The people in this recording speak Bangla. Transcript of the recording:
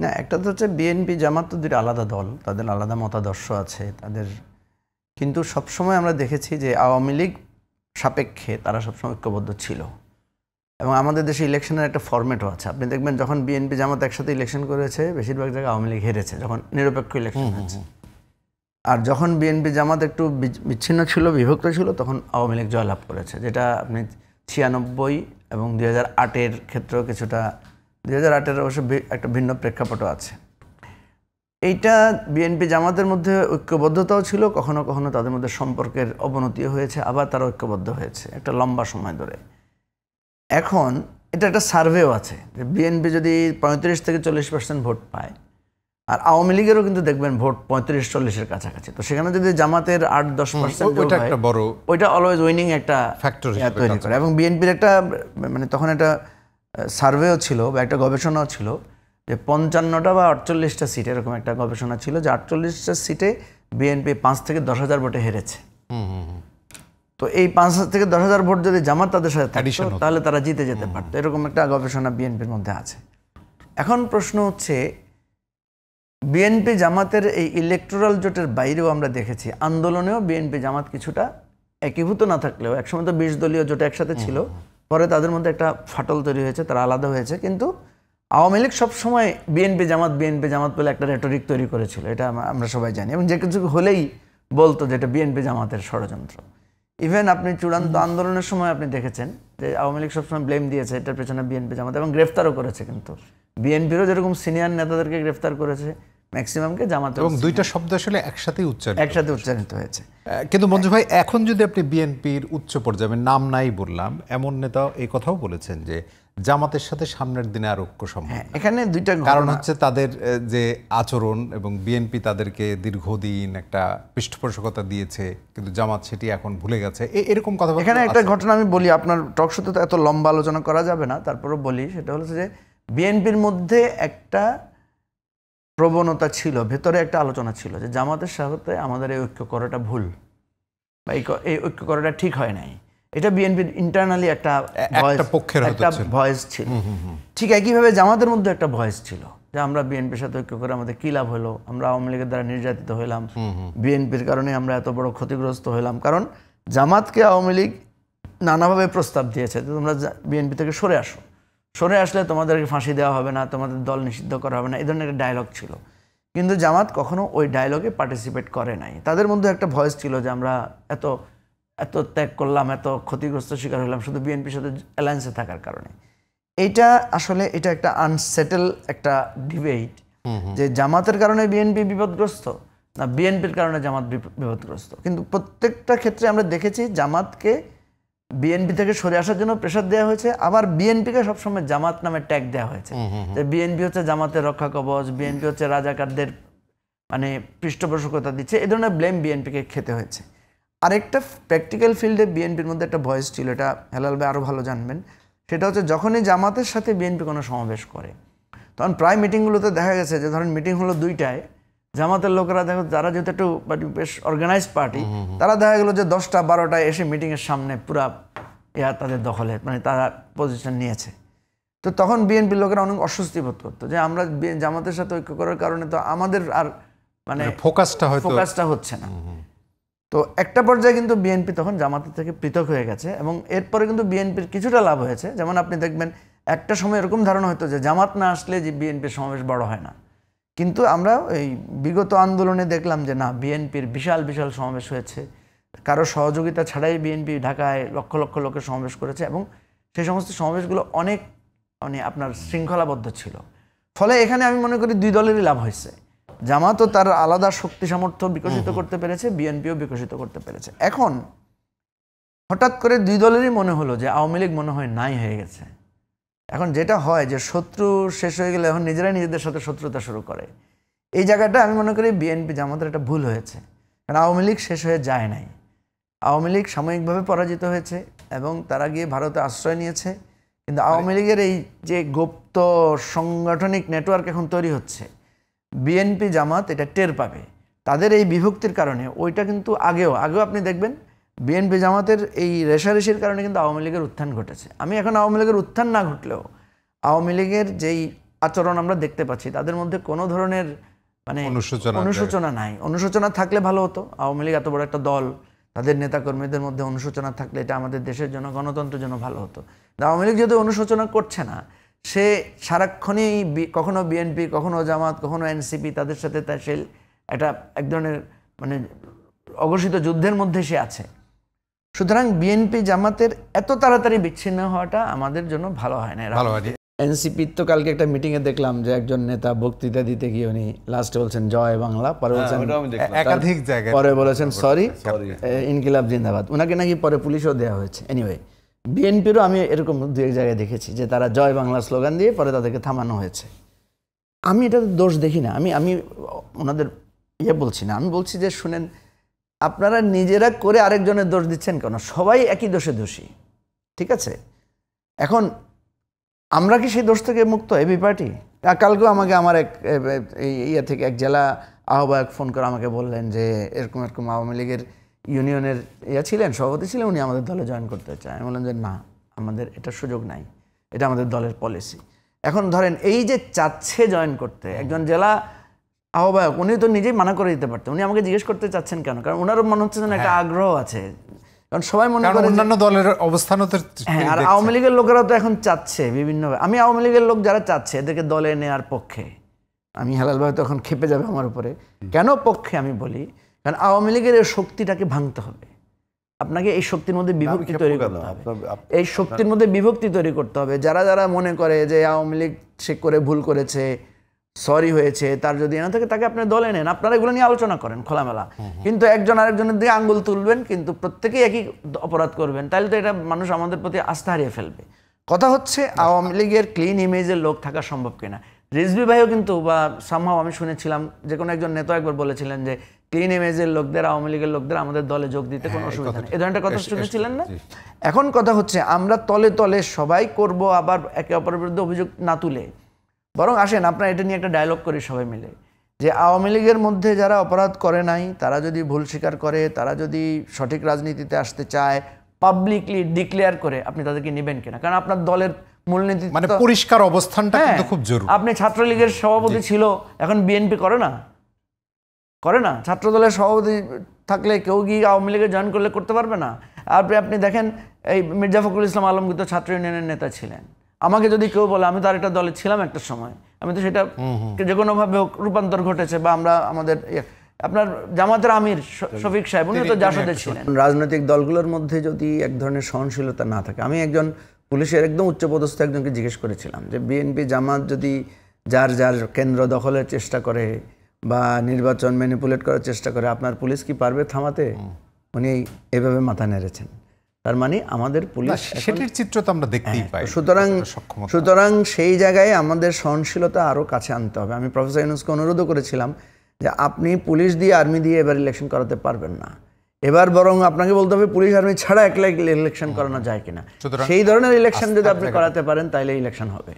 না, একটা তো হচ্ছে বিএনপি জামাত তো দুটো আলাদা দল, তাদের আলাদা মতাদর্শ আছে তাদের, কিন্তু সবসময় আমরা দেখেছি যে আওয়ামী লীগ সাপেক্ষে তারা সবসময় ঐক্যবদ্ধ ছিল। এবং আমাদের দেশে ইলেকশনের একটা ফরম্যাটও আছে, আপনি দেখবেন যখন বিএনপি জামাত একসাথে ইলেকশন করেছে বেশিরভাগ জায়গায় আওয়ামী লীগ হেরেছে, যখন নিরপেক্ষ ইলেকশন হয়েছে। আর যখন বিএনপি জামাত একটু বিচ্ছিন্ন ছিল, বিভক্ত ছিল, তখন আওয়ামী লীগ জয়লাভ করেছে। যেটা আপনি 96 এবং 2008-এর ক্ষেত্রেও কিছুটা, 2008-এর অবশ্য একটা ভিন্ন প্রেক্ষাপটও আছে। এইটা বিএনপি জামাতের মধ্যে ঐক্যবদ্ধতাও ছিল, কখনো কখনো তাদের মধ্যে সম্পর্কের অবনতিও হয়েছে, আবার তারা ঐক্যবদ্ধ হয়েছে একটা লম্বা সময় ধরে। এখন এটা একটা সার্ভেও আছে যে বিএনপি যদি 35 থেকে 40% ভোট পায়, আর আওয়ামী লীগেরও কিন্তু দেখবেন ভোট 35-40-এর কাছাকাছি, তো সেখানে যদি জামাতের 8-10% ওইটা অলওয়েজ উইনিং একটা ফ্যাক্টর তৈরি করে। এবং বিএনপির একটা মানে তখন একটা সার্ভেও ছিল বা একটা গবেষণাও ছিল যে 55টা বা 48টা সিট, এরকম একটা গবেষণা ছিল যে 48টা সিটে বিএনপি 5 থেকে 10,000 ভোটে হেরেছে। তো এই 5 থেকে 10,000 ভোট যদি জামাত তাদের সাথে থাকতো তাহলে তারা জিতে যেতে পারতো, এরকম একটা গবেষণা বিএনপির মধ্যে আছে। এখন প্রশ্ন হচ্ছে, বিএনপি জামাতের এই ইলেকটোরাল জোটের বাইরেও আমরা দেখেছি আন্দোলনেও বিএনপি জামাত কিছুটা একীভূত না থাকলেও, একসময় তো 20 দলীয় জোট একসাথে ছিল, পরে তাদের মধ্যে একটা ফাটল তৈরি হয়েছে, তারা আলাদা হয়েছে। কিন্তু আওয়ামী লীগ সবসময় বিএনপি জামাত বলে একটা রেটরিক তৈরি করেছিল, এটা আমরা সবাই জানি, এবং যে কিছু হলেই বলতো যে এটা বিএনপি জামাতের ষড়যন্ত্র। ইভেন আপনি চূড়ান্ত আন্দোলনের সময় আপনি দেখেছেন যে আওয়ামী লীগ সবসময় ব্লেম দিয়েছে এটার পেছনে বিএনপি জামাত, এবং গ্রেফতারও করেছে। কিন্তু বিএনপিরও যেরকম সিনিয়র নেতাদেরকে গ্রেফতার করেছে, ম্যাক্সিমামকে জামাত, এবং দুইটা শব্দ আসলে একসাথে উচ্চারিত হয়েছে। কিন্তু মঞ্জু ভাই, এখন যদি আপনি বিএনপির উচ্চ পর্যায়ে, নাম নাই বললাম, এমন নেতা এই কথাও বলেছেন যে জামাতের সাথে সামনের দিনে আর ঐক্য সম্ভব। এখানে দুইটা কারণ হচ্ছে তাদের যে আচরণ, এবং বিএনপি তাদেরকে দীর্ঘদিন একটা পৃষ্ঠপোষকতা দিয়েছে, কিন্তু জামাত সেটি এখন ভুলে গেছে, এরকম কথা। এখানে একটা ঘটনা আমি বলি, আপনার টক শোতে তো এত লম্বা আলোচনা করা যাবে না, তারপরেও বলি। সেটা হচ্ছে যে বিএনপির মধ্যে একটা প্রবণতা ছিল, ভেতরে একটা আলোচনা ছিল যে জামাতের সাথে আমাদের এই ঐক্য করাটা ভুল, বা এই ঐক্য করাটা ঠিক হয় নাই। এটা বিএনপির ইন্টারনালি একটা ভয়েস ছিল। ঠিক একইভাবে জামাতের মধ্যে একটা ভয়েস ছিল যে আমরা বিএনপির সাথে ঐক্য করে আমাদের কী লাভ হলো, আমরা আওয়ামী লীগের দ্বারা নির্যাতিত হইলাম, বিএনপির কারণে আমরা এত বড় ক্ষতিগ্রস্ত হইলাম। কারণ জামাতকে আওয়ামী লীগ নানাভাবে প্রস্তাব দিয়েছে যে তোমরা বিএনপি থেকে সরে আসো, সরে আসলে তোমাদেরকে ফাঁসি দেওয়া হবে না, তোমাদের দল নিষিদ্ধ করা হবে না, এই ধরনের একটা ডায়লগ ছিল। কিন্তু জামাত কখনো ওই ডায়লগে পার্টিসিপেট করে নাই। তাদের মধ্যে একটা ভয়েস ছিল যে আমরা এত এত ত্যাগ করলাম, এত ক্ষতিগ্রস্ত শিকার হলাম শুধু বিএনপির সাথে অ্যালায়েন্সে থাকার কারণে। এটা আসলে এটা একটা আনসেটেল একটা ডিবেট যে জামাতের কারণে বিএনপি বিপদগ্রস্ত না বিএনপির কারণে জামাত বিপদগ্রস্ত। কিন্তু প্রত্যেকটা ক্ষেত্রে আমরা দেখেছি জামাতকে বিএনপি থেকে সরে আসার জন্য প্রেশার দেওয়া হয়েছে, আবার বিএনপিকে সবসময় জামাত নামে ট্যাগ দেওয়া হয়েছে যে বিএনপি হচ্ছে জামাতের রক্ষা কবচ, বিএনপি হচ্ছে রাজাকারদের মানে পৃষ্ঠপোষকতা দিচ্ছে, এই ধরনের ব্লেম বিএনপিকে খেতে হয়েছে। আরেকটা প্র্যাকটিক্যাল ফিল্ডে বিএনপির মধ্যে একটা ভয়েস ছিল, এটা হেলাল ভাই আরও ভালো জানবেন। সেটা হচ্ছে যখনই জামাতের সাথে বিএনপি কোনো সমাবেশ করে, তখন প্রায় মিটিংগুলোতে দেখা গেছে যে ধরেন মিটিং হলো 2টায়, জামাতের লোকেরা দেখো যারা যেহেতু একটু বেশ অর্গানাইজড পার্টি, তারা দেখা গেলো যে 10টা 12টায় এসে মিটিংয়ের সামনে পুরা তাদের দখলে মানে তারা পজিশন নিয়েছে। তো তখন বিএনপির লোকেরা অনেক অস্বস্তি বোধ করতো যে আমরা জামাতের সাথে ঐক্য করার কারণে তো আমাদের আর মানে ফোকাসটা হচ্ছে না। তো একটা পর্যায়ে কিন্তু বিএনপি তখন জামাতের থেকে পৃথক হয়ে গেছে, এবং এরপরে কিন্তু বিএনপির কিছুটা লাভ হয়েছে। যেমন আপনি দেখবেন একটা সময় এরকম ধারণা হতো যে জামাত না আসলে যে বিএনপির সমাবেশ বড় হয় না, কিন্তু আমরা এই বিগত আন্দোলনে দেখলাম যে না, বিএনপির বিশাল বিশাল সমাবেশ হয়েছে, কারো সহযোগিতা ছাড়াই বিএনপি ঢাকায় লক্ষ লক্ষ লোকের সমাবেশ করেছে, এবং সেই সমস্ত সমাবেশগুলো অনেক মানে আপনার শৃঙ্খলাবদ্ধ ছিল। ফলে এখানে আমি মনে করি দুই দলেরই লাভ হয়েছে। জামাতও তার আলাদা শক্তি সামর্থ্য বিকশিত করতে পেরেছে, বিএনপিও বিকশিত করতে পেরেছে। এখন হঠাৎ করে দুই দলেরই মনে হলো যে আওয়ামী লীগ মনে হয় নাই হয়ে গেছে। এখন যেটা হয় যে শত্রু শেষ হয়ে গেলে এখন নিজেরাই নিজেদের সাথে শত্রুতা শুরু করে। এই জায়গাটা আমি মনে করি বিএনপি জামাতের একটা ভুল হয়েছে, কারণ আওয়ামী লীগ শেষ হয়ে যায় নাই। আওয়ামী লীগ সাময়িকভাবে পরাজিত হয়েছে এবং তারা গিয়ে ভারতে আশ্রয় নিয়েছে, কিন্তু আওয়ামী লীগের এই যে গুপ্ত সাংগঠনিক নেটওয়ার্ক এখন তৈরি হচ্ছে, বিএনপি জামাত এটা টের পাবে তাদের এই বিভক্তির কারণে। ওইটা কিন্তু আগেও আপনি দেখবেন বিএনপি জামাতের এই রেশারেশির কারণে কিন্তু আওয়ামী লীগের উত্থান ঘটেছে। আমি এখন আওয়ামী লীগের উত্থান না ঘটলেও আওয়ামী লীগের যেই আচরণ আমরা দেখতে পাচ্ছি, তাদের মধ্যে কোনো ধরনের মানে অনুশোচনা অনুশোচনা নাই। অনুশোচনা থাকলে ভালো হতো। আওয়ামী লীগ এত বড় একটা দল, তাদের নেতাকর্মীদের মধ্যে অনুশোচনা থাকলে এটা আমাদের দেশের জন্য, গণতন্ত্রের জন্য ভালো হতো। আওয়ামী লীগ যেহেতু অনুশোচনা করছে না, সে সারাক্ষণই কখনো বিএনপি, কখনো জামাত, কখনো এনসিপি, তাদের সাথে তার সে এক ধরনের মানে অঘোষিত যুদ্ধের মধ্যে সে আছে। সুতরাং বিএনপি জামাতের এত তাড়াতাড়ি বিচ্ছিন্ন হওয়াটা আমাদের জন্য ভালো হয় না। এনসিপির তো কালকে একটা মিটিংয়ে দেখলাম যে একজন নেতা বক্তৃতা দিতে গিয়ে উনি লাস্টে বলছেন জয় বাংলা, পরে বলছেন একাধিক জায়গায়, পরে বলেছেন সরি ইনকিলাব জিন্দাবাদ। ওনাকে নাকি পরে পুলিশও দেওয়া হয়েছে। এনিওয়ে, বিএনপিরও আমি এরকম দু এক জায়গায় দেখেছি যে তারা জয় বাংলা স্লোগান দিয়ে পরে তাদেরকে থামানো হয়েছে। আমি এটা দোষ দেখি না। আমি ওনাদের বলছি না, আমি বলছি যে শুনেন, আপনারা নিজেরা করে আরেকজনের দোষ দিচ্ছেন কেন? সবাই একই দোষে দোষী, ঠিক আছে? এখন আমরা কি সেই দোষ থেকে মুক্ত? এবি পার্টি কালকেও আমাকে আমার এক থেকে এক জেলা আহ্বায়ক ফোন করে আমাকে বললেন যে এরকম এরকম আওয়ামী লীগের ইউনিয়নের ছিলেন, সভাপতি ছিলেন, উনি আমাদের দলে জয়েন করতে চায়। আমি বললাম যে না, আমাদের এটা সুযোগ নাই, এটা আমাদের দলের পলিসি। এখন ধরেন এই যে চাচ্ছে জয়েন করতে একজন জেলা আহ্বায়ক, উনি তো নিজেই মানা করে দিতে পারতেন। উনি আমাকে জিজ্ঞেস করতে চাচ্ছেন কেন? কারণ ওনারও মনে হচ্ছে যেন একটা আগ্রহ আছে, কারণ সবাই মনে করে অন্যান্য দলের অবস্থানও তো। হ্যাঁ, আর আওয়ামী লীগের লোকেরা তো এখন চাচ্ছে বিভিন্ন। আমি আওয়ামী লীগের লোক যারা চাচ্ছে এদেরকে দলে নেওয়ার পক্ষে, আমি হেলাল ভাই তখন খেপে যাবে আমার উপরে। কেন পক্ষে আমি বলি? কারণ আওয়ামী লীগের এই শক্তিটাকে ভাঙতে হবে। আপনাকে এই শক্তির মধ্যে বিভক্তি তৈরি করতে হবে। এই শক্তির মধ্যে বিভক্তি তৈরি করতে হবে। যারা যারা মনে করে যে আওয়ামী লীগ সে করে ভুল করেছে, সরি হয়েছে, তার যদি না থাকে তাকে আপনি দলে নেন, আপনারা এগুলো নিয়ে আলোচনা করেন খোলামেলা। কিন্তু একজন আরেকজনের দিকে আঙ্গুল তুলবেন, কিন্তু প্রত্যেকেই একই অপরাধ করবেন, তাহলে তো এটা মানুষ আমাদের প্রতি আস্থা হারিয়ে ফেলবে। কথা হচ্ছে আওয়ামী লীগের ক্লিন ইমেজের লোক থাকা সম্ভব কিনা। রিজভী ভাইও কিন্তু বা সামহাও আমি শুনেছিলাম যে কোনো একজন নেতা একবার বলেছিলেন যে ক্লিন ইমেজের লোকদের, আওয়ামী লীগের লোকদের আমাদের দলে যোগ দিতে কোনো অসুবিধা নেই। এই ধরনের কথা শুনেছিলেন না? এখন কথা হচ্ছে আমরা তলে তলে সবাই করব, আবার একে অপরের বিরুদ্ধে অভিযোগ না তুলে, বরং আসেন আপনারা এটা নিয়ে একটা ডায়লগ করি সবাই মিলে, যে আওয়ামী লীগের মধ্যে যারা অপরাধ করে নাই, তারা যদি ভুল স্বীকার করে, তারা যদি সঠিক রাজনীতিতে আসতে চায়, পাবলিকলি ডিক্লেয়ার করে, আপনি তাদেরকে নেবেন কিনা? কারণ আপনার দলের মূলনীতি মানে পরিষ্কার অবস্থানটা কিন্তু খুব জরুরি। আপনি ছাত্রলীগের সভাপতি ছিল, এখন বিএনপি করে না, করে না। ছাত্র দলের সভাপতি থাকলে কেউ গিয়ে আওয়ামী লীগে জয়েন করলে করতে পারবে না। আপনি দেখেন এই মির্জা ফখরুল ইসলাম আলমগীর তো ছাত্র ইউনিয়নের নেতা ছিলেন। আমাকে যদি কেউ বলে, আমি তো আর একটা দলে ছিলাম একটা সময়, আমি তো সেটা যে কোনোভাবে রূপান্তর ঘটেছে, বা আমরা আমাদের আপনার জামাতের আমির শফিক সাহেব, উনি তো জাসদে ছিলেন। রাজনৈতিক দলগুলোর মধ্যে যদি এক ধরনের সহনশীলতা না থাকে, আমি একজন পুলিশের একদম উচ্চপদস্থ একজনকে জিজ্ঞেস করেছিলাম যে বিএনপি জামাত যদি যার যার কেন্দ্র দখলের চেষ্টা করে বা নির্বাচন ম্যানিপুলেট করার চেষ্টা করে, আপনার পুলিশ কি পারবে থামাতে? উনি এভাবে মাথা নেড়েছেন। তার মানে আমাদের পুলিশ সেটির চিত্র তো আমরা দেখতেই পাই। সুতরাং সেই জায়গায় আমাদের সহনশীলতা আরও কাছে আনতে হবে। আমি প্রফেসর ইউনূসকে অনুরোধও করেছিলাম যে আপনি পুলিশ দিয়ে, আর্মি দিয়ে এবার ইলেকশন করাতে পারবেন না। এবার বরং আপনাকে বলতে হবে পুলিশ আর্মি ছাড়া একলা ইলেকশন করানো যায় কিনা। সেই ধরনের ইলেকশন যদি আপনি করাতে পারেন তাহলে ইলেকশন হবে।